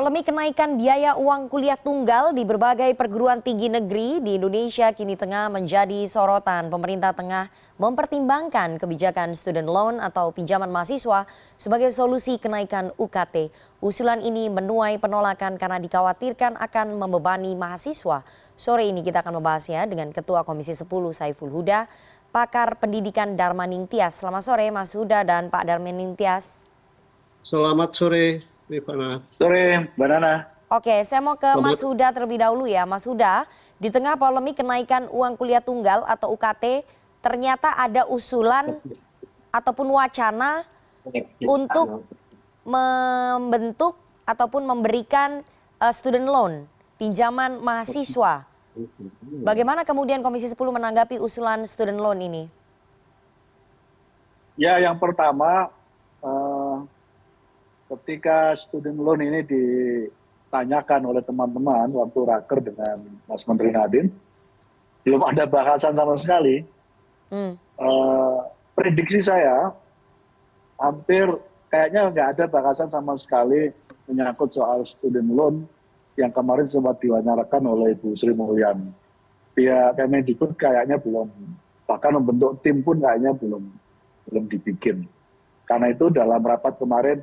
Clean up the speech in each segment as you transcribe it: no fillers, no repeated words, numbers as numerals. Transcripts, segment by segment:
Polemik kenaikan biaya uang kuliah tunggal di berbagai perguruan tinggi negeri di Indonesia kini tengah menjadi sorotan. Pemerintah tengah mempertimbangkan kebijakan student loan atau pinjaman mahasiswa sebagai solusi kenaikan UKT. Usulan ini menuai penolakan karena dikhawatirkan akan membebani mahasiswa. Sore ini kita akan membahasnya dengan Ketua Komisi 10 Saiful Huda, pakar pendidikan Darmaning Tias. Selamat sore Mas Huda dan Pak Darmaning Tias. Selamat sore, Rifana. Sore, Mbak Nana. Oke, saya mau ke Mas Selamat. Huda terlebih dahulu ya. Mas Huda, di tengah polemik kenaikan uang kuliah tunggal atau UKT, ternyata ada usulan ataupun wacana untuk membentuk ataupun memberikan student loan, pinjaman mahasiswa. Bagaimana kemudian Komisi 10 menanggapi usulan student loan ini? Ya, yang pertama, ketika student loan ini ditanyakan oleh teman-teman waktu raker dengan Mas Menteri Nadiem, belum ada bahasan sama sekali. Prediksi saya, hampir kayaknya nggak ada bahasan sama sekali menyangkut soal student loan yang kemarin sempat diwacanakan oleh Ibu Sri Mulyani. Pihak Kemendikbud kayaknya belum, bahkan membentuk tim pun kayaknya belum dibikin. Karena itu dalam rapat kemarin,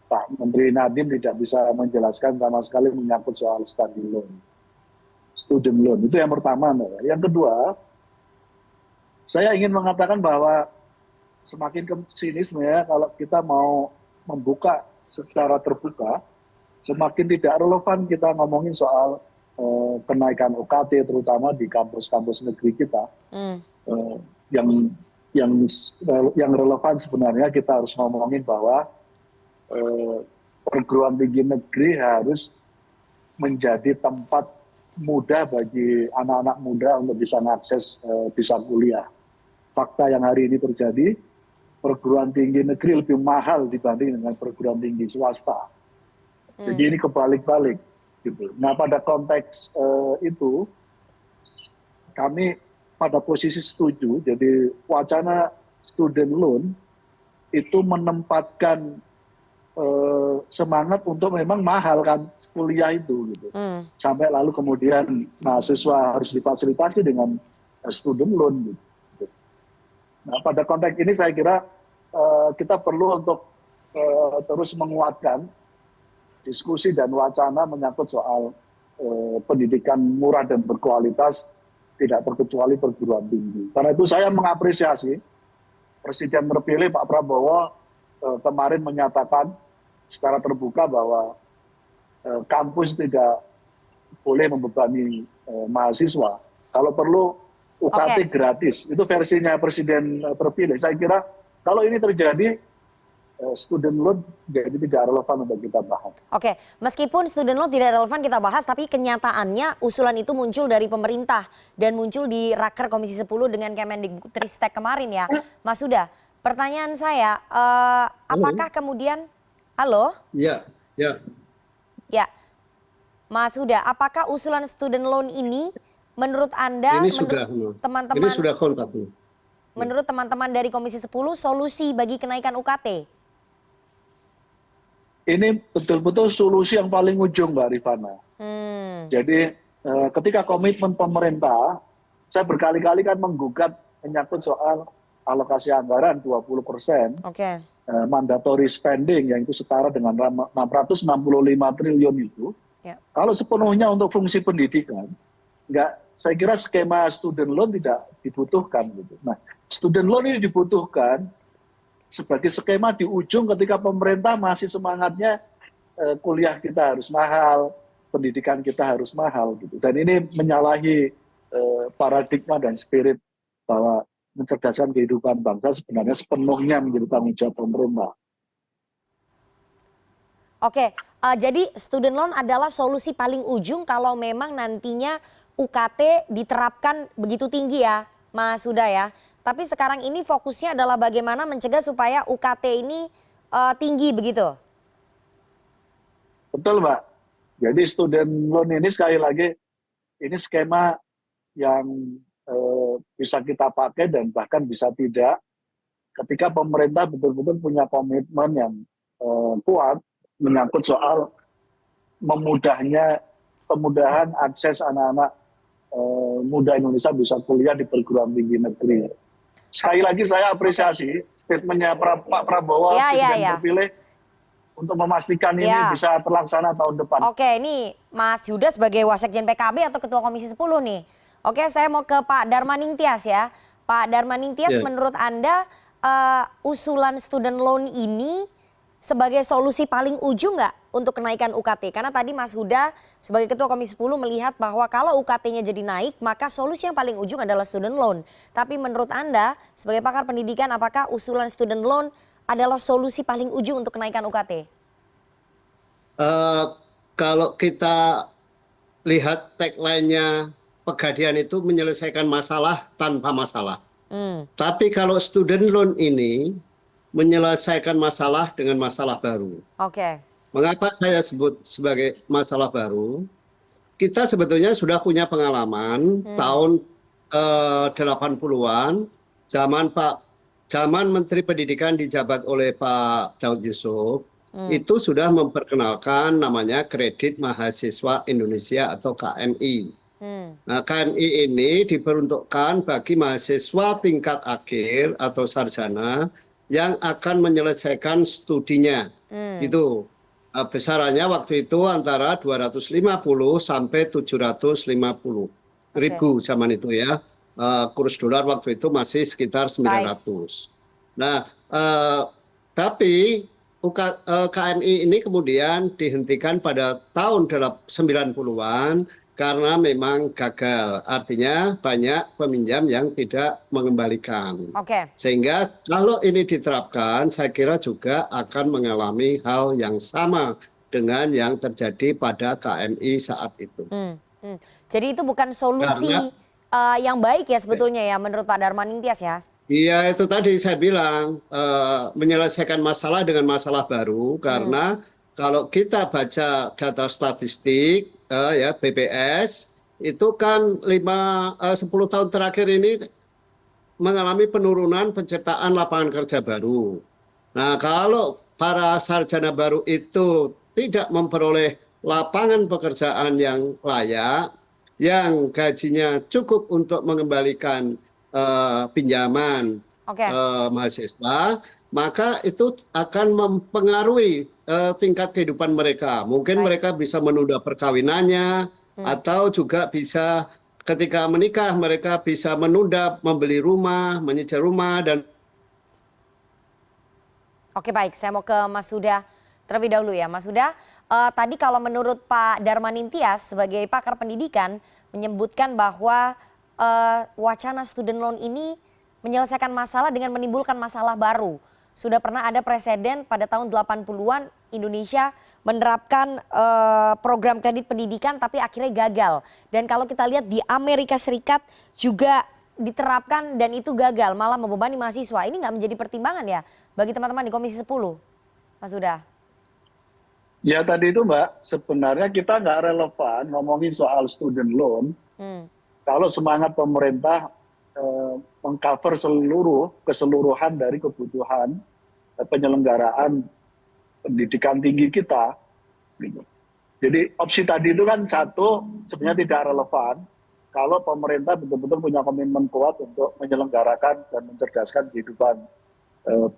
Pak Menteri Nadiem tidak bisa menjelaskan sama sekali menyangkut soal student loan. Itu yang pertama. Yang kedua, saya ingin mengatakan bahwa semakin ke sini sebenarnya kalau kita mau membuka secara terbuka, semakin tidak relevan kita ngomongin soal kenaikan UKT terutama di kampus-kampus negeri kita. Yang relevan sebenarnya kita harus ngomongin bahwa perguruan tinggi negeri harus menjadi tempat mudah bagi anak-anak muda untuk bisa mengakses bisa kuliah. Fakta yang hari ini terjadi, perguruan tinggi negeri lebih mahal dibanding dengan perguruan tinggi swasta. Jadi ini kebalik-balik. Gitu. Nah, pada konteks itu kami pada posisi setuju. Jadi wacana student loan itu menempatkan semangat untuk memang mahal kan kuliah itu gitu. Sampai lalu kemudian mahasiswa harus difasilitasi dengan student loan gitu. Nah, pada konteks ini saya kira kita perlu untuk terus menguatkan diskusi dan wacana menyangkut soal pendidikan murah dan berkualitas tidak terkecuali perguruan tinggi. Karena itu saya mengapresiasi Presiden terpilih Pak Prabowo kemarin menyatakan secara terbuka bahwa kampus tidak boleh membebani mahasiswa. Kalau perlu UKT gratis. Itu versinya Presiden terpilih. Saya kira kalau ini terjadi, student loan jadi tidak relevan untuk kita bahas. Oke, meskipun student loan tidak relevan kita bahas, tapi kenyataannya usulan itu muncul dari pemerintah dan muncul di Raker Komisi 10 dengan Kemendikbudristek kemarin ya. Mas Huda, pertanyaan saya, apakah kemudian, halo? Ya. Ya, Mas Huda, apakah usulan student loan ini menurut Anda, Ini menurut teman-teman, ini sudah kontak. menurut teman-teman dari Komisi 10 solusi bagi kenaikan UKT? Ini betul-betul solusi yang paling ujung, Mbak Rifana. Jadi ketika komitmen pemerintah, saya berkali-kali kan menggugat menyangkut soal alokasi anggaran 20%, mandatory spending yang itu setara dengan 665 triliun itu. Kalau sepenuhnya untuk fungsi pendidikan, saya kira skema student loan tidak dibutuhkan. Gitu. Nah, student loan ini dibutuhkan sebagai skema di ujung ketika pemerintah masih semangatnya kuliah kita harus mahal, pendidikan kita harus mahal. Gitu. Dan ini menyalahi paradigma dan spirit bahwa mencerdaskan kehidupan bangsa sebenarnya sepenuhnya menjadi tanggung jawab pemerintah. Oke, jadi student loan adalah solusi paling ujung kalau memang nantinya UKT diterapkan begitu tinggi ya, Mas Huda ya. Tapi sekarang ini fokusnya adalah bagaimana mencegah supaya UKT ini tinggi begitu. Betul, Mbak. Jadi student loan ini sekali lagi ini skema yang bisa kita pakai dan bahkan bisa tidak ketika pemerintah betul-betul punya komitmen yang kuat menyangkut soal kemudahan akses anak-anak muda Indonesia bisa kuliah di perguruan tinggi negeri. Sekali lagi saya apresiasi statementnya Pak Prabowo, Ya, ya, Presiden ya. terpilih, untuk memastikan ini Ya. bisa terlaksana tahun depan. Oke, ini Mas Yuda sebagai Wasekjen PKB atau Ketua Komisi 10 nih. Oke, saya mau ke Pak Darmaning Tias ya. Pak Darmaning Tias, Ya. menurut Anda usulan student loan ini sebagai solusi paling ujung nggak untuk kenaikan UKT? Karena tadi Mas Huda sebagai Ketua Komisi 10 melihat bahwa kalau UKT-nya jadi naik, maka solusi yang paling ujung adalah student loan. Tapi menurut Anda sebagai pakar pendidikan, apakah usulan student loan adalah solusi paling ujung untuk kenaikan UKT? Kalau kita lihat tagline-nya Pegadaian itu menyelesaikan masalah tanpa masalah. Tapi kalau student loan ini menyelesaikan masalah dengan masalah baru. Oke. Mengapa saya sebut sebagai masalah baru? Kita sebetulnya sudah punya pengalaman tahun 80-an, zaman Menteri Pendidikan dijabat oleh Pak Daud Yusuf, itu sudah memperkenalkan namanya Kredit Mahasiswa Indonesia atau KMI. Nah, KMI ini diperuntukkan bagi mahasiswa tingkat akhir atau sarjana yang akan menyelesaikan studinya. Itu besarannya waktu itu antara 250 sampai 750 ribu zaman itu ya. Kurs dolar waktu itu masih sekitar 900. Nah, tapi KMI ini kemudian dihentikan pada tahun 90-an karena memang gagal. Artinya banyak peminjam yang tidak mengembalikan. Sehingga kalau ini diterapkan, saya kira juga akan mengalami hal yang sama dengan yang terjadi pada KMI saat itu. Jadi itu bukan solusi yang baik ya sebetulnya ya menurut Pak Darmaning Tias ya? Iya, itu tadi saya bilang menyelesaikan masalah dengan masalah baru, karena kalau kita baca data statistik ya BPS itu kan 10 tahun terakhir ini mengalami penurunan penciptaan lapangan kerja baru. Nah, kalau para sarjana baru itu tidak memperoleh lapangan pekerjaan yang layak, yang gajinya cukup untuk mengembalikan pinjaman mahasiswa, maka itu akan mempengaruhi tingkat kehidupan mereka. Mungkin mereka bisa menunda perkawinannya, atau juga bisa ketika menikah mereka bisa menunda membeli rumah, menyicil rumah dan. Oke, baik, saya mau ke Mas Huda terlebih dahulu ya. Mas Huda, tadi kalau menurut Pak Darmaning Tias sebagai pakar pendidikan menyebutkan bahwa wacana student loan ini menyelesaikan masalah dengan menimbulkan masalah baru. Sudah pernah ada presiden pada tahun 80-an Indonesia menerapkan program kredit pendidikan tapi akhirnya gagal. Dan kalau kita lihat di Amerika Serikat juga diterapkan dan itu gagal, malah membebani mahasiswa. Ini nggak menjadi pertimbangan ya bagi teman-teman di Komisi 10, Mas Huda? Ya tadi itu Mbak, sebenarnya kita nggak relevan ngomongin soal student loan. Kalau semangat pemerintah mengcover keseluruhan dari kebutuhan penyelenggaraan pendidikan tinggi kita. Jadi opsi tadi itu kan satu sebenarnya tidak relevan kalau pemerintah betul-betul punya komitmen kuat untuk menyelenggarakan dan mencerdaskan kehidupan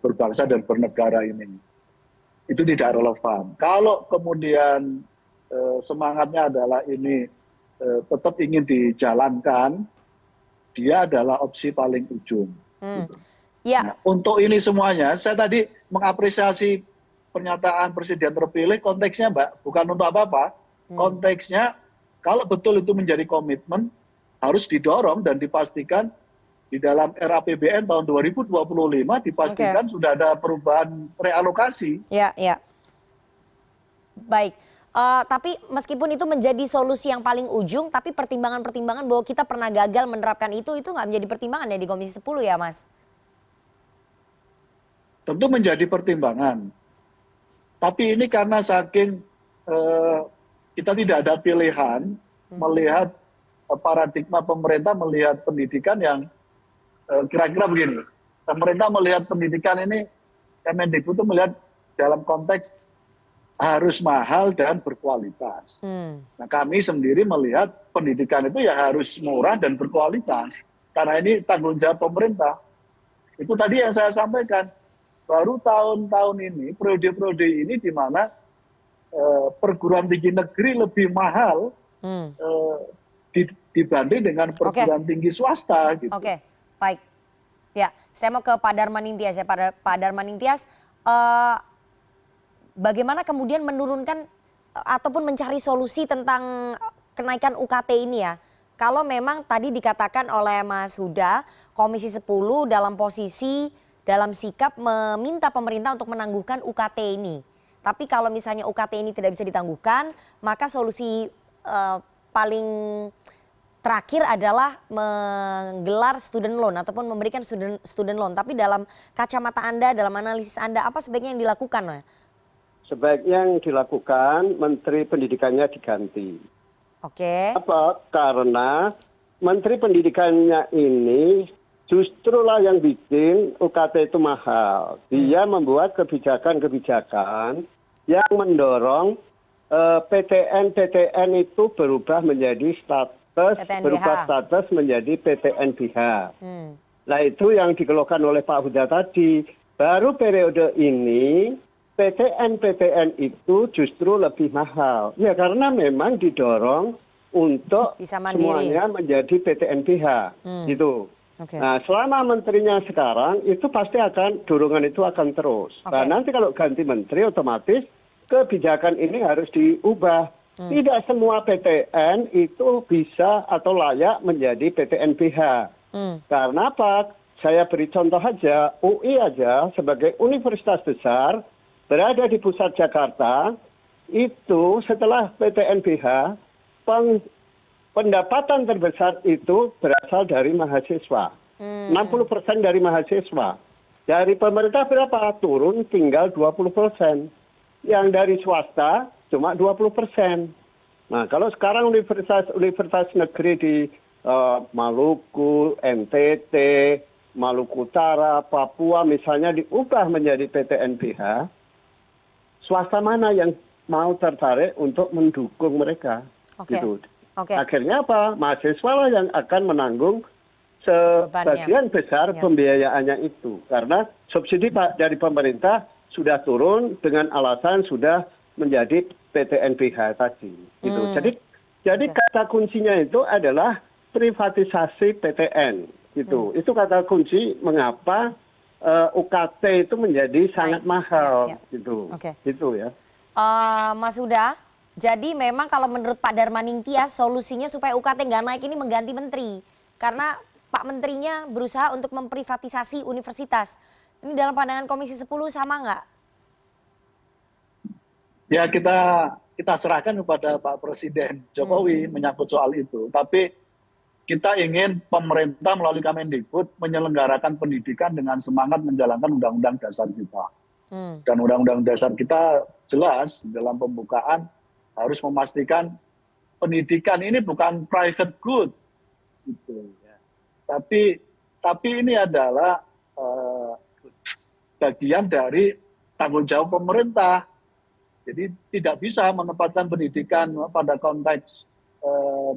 berbangsa dan bernegara ini. Itu tidak relevan. Kalau kemudian semangatnya adalah ini tetap ingin dijalankan, dia adalah opsi paling ujung. Nah, untuk ini semuanya, saya tadi mengapresiasi pernyataan Presiden terpilih, konteksnya Mbak, bukan untuk apa-apa. Konteksnya, kalau betul itu menjadi komitmen, harus didorong dan dipastikan di dalam RAPBN tahun 2025 dipastikan sudah ada perubahan realokasi. Ya. Baik. Tapi meskipun itu menjadi solusi yang paling ujung, tapi pertimbangan-pertimbangan bahwa kita pernah gagal menerapkan itu nggak menjadi pertimbangan ya di Komisi 10 ya, Mas? Tentu menjadi pertimbangan. Tapi ini karena saking kita tidak ada pilihan melihat paradigma pemerintah melihat pendidikan yang kira-kira begini. Pemerintah melihat pendidikan ini, Kemendikbud itu melihat dalam konteks harus mahal dan berkualitas. Nah, kami sendiri melihat pendidikan itu ya harus murah dan berkualitas. Karena ini tanggung jawab pemerintah. Itu tadi yang saya sampaikan. Baru tahun-tahun ini, periode-periode ini di mana perguruan tinggi negeri lebih mahal dibanding dengan perguruan tinggi swasta. Gitu. Oke, baik. Ya, saya mau ke Pak Darman Nintias ya. Pak Darman Nintias, bagaimana kemudian menurunkan ataupun mencari solusi tentang kenaikan UKT ini ya? Kalau memang tadi dikatakan oleh Mas Huda, Komisi 10 dalam posisi, dalam sikap meminta pemerintah untuk menangguhkan UKT ini. Tapi kalau misalnya UKT ini tidak bisa ditangguhkan, maka solusi paling terakhir adalah menggelar student loan ataupun memberikan student loan. Tapi dalam kacamata Anda, dalam analisis Anda, apa sebaiknya yang dilakukan? Sebaiknya yang dilakukan Menteri Pendidikannya diganti. Oke. Apa? Karena Menteri Pendidikannya ini justrulah yang bikin UKT itu mahal. Dia membuat kebijakan-kebijakan yang mendorong PTN itu berubah menjadi status menjadi PTNBH. Nah itu yang dikeluhkan oleh Pak Huda tadi. Baru periode ini PTN itu justru lebih mahal. Ya karena memang didorong untuk semuanya menjadi PTNBH. Gitu. Okay. Nah selama menterinya sekarang itu pasti dorongan itu akan terus. Nah nanti kalau ganti menteri otomatis kebijakan ini harus diubah. Tidak semua PTN itu bisa atau layak menjadi PTNBH. Karena apa? Saya beri contoh aja, UI aja sebagai universitas besar berada di pusat Jakarta, itu setelah PTNBH, pendapatan terbesar itu berasal dari mahasiswa. 60% dari mahasiswa. Dari pemerintah berapa? Turun tinggal 20%. Yang dari swasta cuma 20%. Nah kalau sekarang universitas negeri di Maluku, NTT, Maluku Utara, Papua misalnya diubah menjadi PTNBH, swasta mana yang mau tertarik untuk mendukung mereka? Gitu. Akhirnya apa? Mahasiswa lah yang akan menanggung sebagian besar pembiayaannya itu. Karena subsidi dari pemerintah sudah turun dengan alasan sudah menjadi PTNBH tadi. Gitu. Jadi kata kuncinya itu adalah privatisasi PTN. Gitu. Itu kata kunci mengapa UKT itu menjadi sangat mahal. Gitu. Gitu ya. Mas Huda, jadi memang kalau menurut Pak Darman Nintias solusinya supaya UKT nggak naik ini mengganti menteri. Karena Pak Menterinya berusaha untuk memprivatisasi universitas. Ini dalam pandangan Komisi 10 sama nggak? Ya kita serahkan kepada Pak Presiden Jokowi menyangkut soal itu. Tapi kita ingin pemerintah melalui Kemendikbud menyelenggarakan pendidikan dengan semangat menjalankan Undang-Undang Dasar kita. Dan Undang-Undang Dasar kita jelas dalam pembukaan harus memastikan pendidikan ini bukan private good. Gitu. Tapi ini adalah bagian dari tanggung jawab pemerintah. Jadi tidak bisa menempatkan pendidikan pada konteks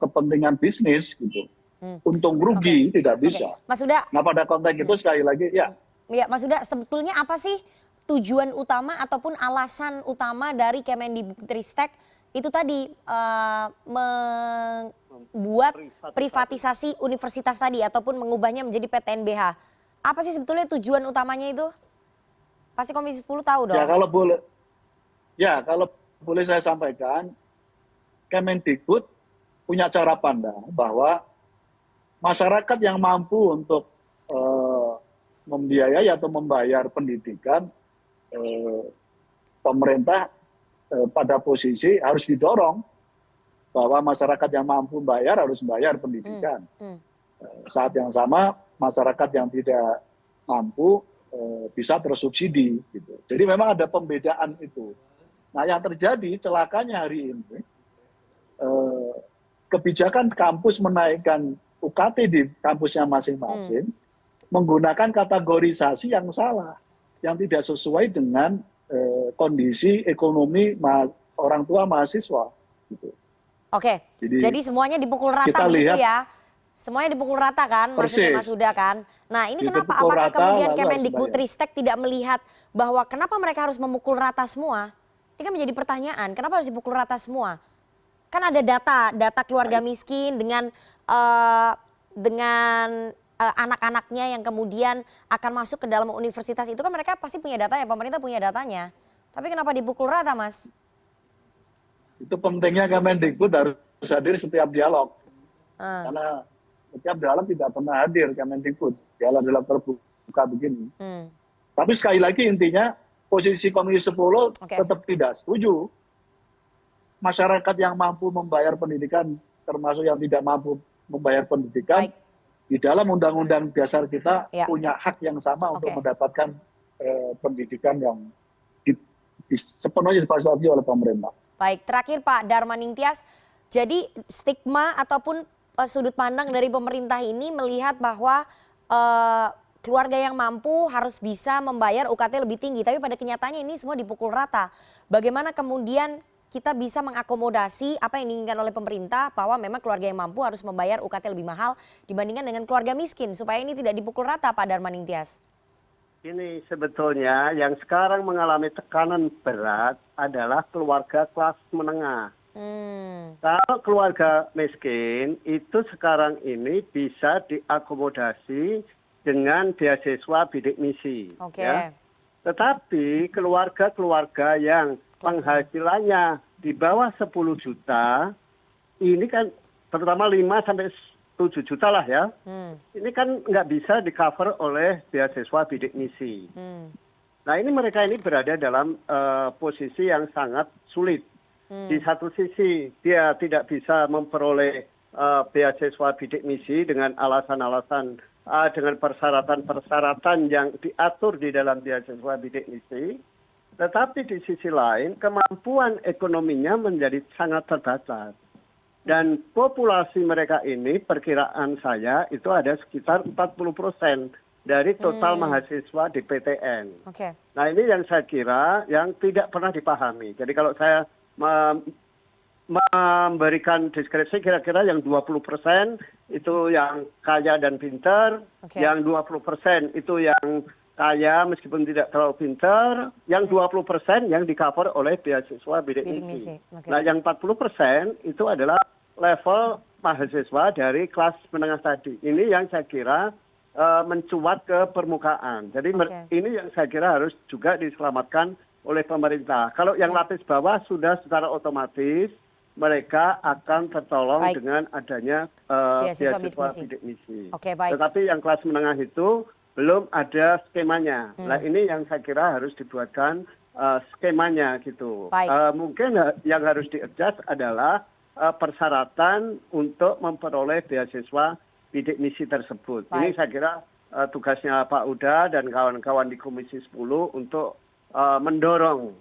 kepentingan bisnis gitu. Untung rugi tidak bisa. Mas Huda. Nah pada konteks itu sekali lagi ya. Ya Mas Huda, sebetulnya apa sih tujuan utama ataupun alasan utama dari Kemendikbudristek itu tadi membuat privatisasi universitas tadi ataupun mengubahnya menjadi PTNBH. Apa sih sebetulnya tujuan utamanya itu? Pasti Komisi 10 tahu dong. Kalau boleh saya sampaikan, Kemendikbud punya cara pandang bahwa masyarakat yang mampu untuk membiayai atau membayar pendidikan, pemerintah pada posisi harus didorong bahwa masyarakat yang mampu bayar harus bayar pendidikan. Saat yang sama masyarakat yang tidak mampu bisa tersubsidi. Gitu. Jadi memang ada pembedaan itu. Nah yang terjadi celakanya hari ini, kebijakan kampus menaikkan UKT di kampusnya masing-masing menggunakan kategorisasi yang salah, yang tidak sesuai dengan kondisi ekonomi orang tua mahasiswa. Gitu. Oke, jadi semuanya dipukul rata kita begitu lihat, ya? Semuanya dipukul rata kan, maksudnya Mas persis. Huda kan? Nah ini kenapa? Dipukul Apakah rata, kemudian lalu harus Kemendikbudristek tidak melihat bahwa kenapa mereka harus memukul rata semua? Ini kan menjadi pertanyaan, kenapa harus dipukul rata semua? Kan ada data keluarga miskin dengan anak-anaknya yang kemudian akan masuk ke dalam universitas itu kan mereka pasti punya datanya, pemerintah punya datanya. Tapi kenapa dipukul rata, Mas? Itu pentingnya Kemendikbud harus hadir setiap dialog. Karena setiap dialog tidak pernah hadir Kemendikbud. Dialog terbuka begini. Tapi sekali lagi intinya posisi Komisi 10 tetap tidak setuju. Masyarakat yang mampu membayar pendidikan termasuk yang tidak mampu membayar pendidikan di dalam Undang-Undang Dasar kita punya hak yang sama untuk mendapatkan pendidikan yang sepenuhnya difasilitasi oleh pemerintah. Baik, terakhir Pak Darmaning Tias, jadi stigma ataupun sudut pandang dari pemerintah ini melihat bahwa keluarga yang mampu harus bisa membayar UKT lebih tinggi, tapi pada kenyataannya ini semua dipukul rata. Bagaimana kemudian kita bisa mengakomodasi apa yang diinginkan oleh pemerintah bahwa memang keluarga yang mampu harus membayar UKT lebih mahal dibandingkan dengan keluarga miskin supaya ini tidak dipukul rata, Pak Darmaning Tias? Ini sebetulnya yang sekarang mengalami tekanan berat adalah keluarga kelas menengah. Kalau keluarga miskin itu sekarang ini bisa diakomodasi dengan beasiswa bidik misi. Ya. Tetapi keluarga-keluarga yang penghasilannya di bawah 10 juta, ini kan terutama 5 sampai 7 juta lah ya, ini kan nggak bisa di-cover oleh beasiswa bidik misi. Nah ini mereka ini berada dalam posisi yang sangat sulit. Di satu sisi dia tidak bisa memperoleh beasiswa bidik misi dengan alasan-alasan, dengan persyaratan-persyaratan yang diatur di dalam beasiswa bidik misi. Tetapi di sisi lain kemampuan ekonominya menjadi sangat terbatas. Dan populasi mereka ini perkiraan saya itu ada sekitar 40% dari total mahasiswa di PTN. Nah ini yang saya kira yang tidak pernah dipahami. Jadi kalau saya memberikan deskripsi kira-kira yang 20% itu yang kaya dan pintar, yang 20% itu yang kaya meskipun tidak terlalu pintar, yang 20% yang di-cover oleh beasiswa bidik misi. Nah yang 40% itu adalah level mahasiswa dari kelas menengah tadi. Ini yang saya kira mencuat ke permukaan. Jadi ini yang saya kira harus juga diselamatkan oleh pemerintah. Kalau yang lapis bawah sudah secara otomatis mereka akan tertolong dengan adanya beasiswa bidik misi. Tetapi yang kelas menengah itu belum ada skemanya. Nah ini yang saya kira harus dibuatkan skemanya gitu. Mungkin yang harus di-adjust adalah persyaratan untuk memperoleh beasiswa bidik misi tersebut. Ini saya kira tugasnya Pak Huda dan kawan-kawan di Komisi 10 untuk mendorong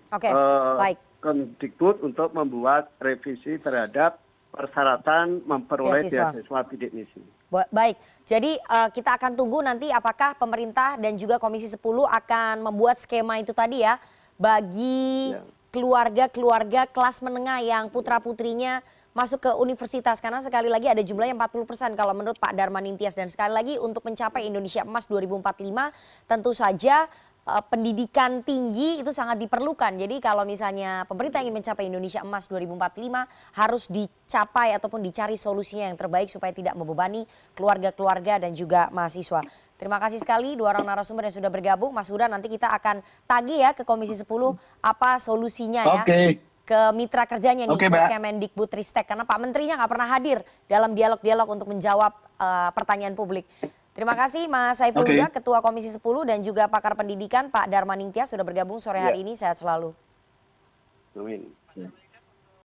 Kemdikbud untuk membuat revisi terhadap persyaratan memperoleh beasiswa bidik misi. Baik, jadi kita akan tunggu nanti apakah pemerintah dan juga Komisi 10 akan membuat skema itu tadi ya bagi keluarga-keluarga kelas menengah yang putra-putrinya masuk ke universitas. Karena sekali lagi ada jumlahnya 40% kalau menurut Pak Darmaning Tias. Dan sekali lagi untuk mencapai Indonesia Emas 2045 tentu saja pendidikan tinggi itu sangat diperlukan. Jadi kalau misalnya pemerintah ingin mencapai Indonesia Emas 2045 harus dicapai ataupun dicari solusinya yang terbaik supaya tidak membebani keluarga-keluarga dan juga mahasiswa. Terima kasih sekali dua orang narasumber yang sudah bergabung. Mas Huda, nanti kita akan tagih ya ke Komisi 10 apa solusinya ya ke mitra kerjanya nih ke Kemendikbudristek. Karena Pak Menterinya nggak pernah hadir dalam dialog-dialog untuk menjawab pertanyaan publik. Terima kasih Mas Saiful Huda, Ketua Komisi 10 dan juga pakar pendidikan Pak Darmaning Tias sudah bergabung sore hari ini. Sehat selalu. Amin.